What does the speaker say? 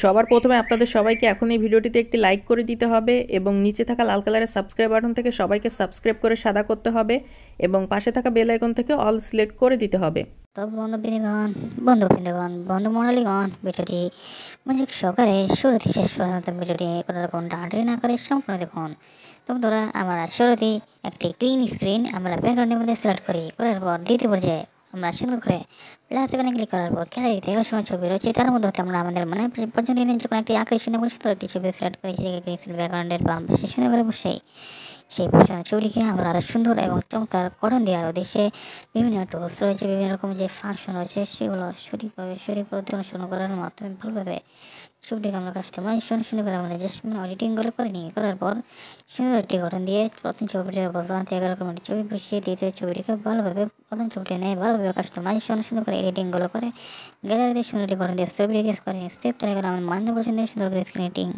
সবার প্রথমে আপনাদের সবাইকে এখন এই ভিডিওটিতে একটি লাইক করে দিতে হবে এবং নিচে থাকা লাল কালারের সাবস্ক্রাইব বাটন থেকে সবাইকে সাবস্ক্রাইব করে সাদা করতে হবে এবং পাশে থাকা বেল আইকন থেকে অল সিলেক্ট করে দিতে হবে। তো বন্ধুমণ্ডলীগণ, ভিডিওটি মনোযোগ সহকারে শুরু থেকে শেষ পর্যন্ত ভিডিওটি কোনো রকম টানাটানি না করে সম্পূর্ণ দেখুন। তো বন্ধুরা, আমরা শুরুতেই একটি গ্রিন স্ক্রিন আমরা ব্যাকগ্রাউন্ডের মধ্যে সিলেক্ট করার পর দ্বিতীয় পর্যায়ে আমরা সুন্দর করে প্লাস আইকনে ক্লিক করার পর গ্যালারিতে অসংখ্য ছবি রয়েছে, তার মধ্যে আমরা আমাদের মনে পছন্দ যখন একটি আকর্ষণীয় এবং সুন্দর একটি ছবি সিলেক্ট করি, সেটাকে গ্রিন ব্যাকগ্রাউন্ডের বাম পাশে সুন্দর করে বসে সেই বসানো ছবিটিকে আমরা আরও সুন্দর এবং চমৎকার গঠন দেওয়ার উদ্দেশ্যে বিভিন্ন টুলস রয়েছে, বিভিন্ন রকম যে ফাংশন রয়েছে সেগুলো সঠিক পদ্ধতি অনুসরণ করার মাধ্যমে ভালোভাবে ছবিটিকে আমরা কাস্টমাইজেশন সুন্দর করে আমরা জাস্ট এডিটিংগুলো করে নিয়ে করার পর সুন্দর একটি গঠন দিয়ে প্রথম ছবিটির উপর প্রান্তে এরকম একটি ছবি বসিয়ে দ্বিতীয় ছবিটিকে ভালোভাবে প্রথম ছবিটি নিয়ে ভালোভাবে কাস্টমাইজেশন সুন্দর করে এডিটিংগুলো করে গ্যালারিতে সুন্দর একটি গঠন দিয়ে ছবিটিকে করে সেভ করে গেলে আমার মান্য পছন্দের সুন্দর করে স্ক্রিন এডিটিং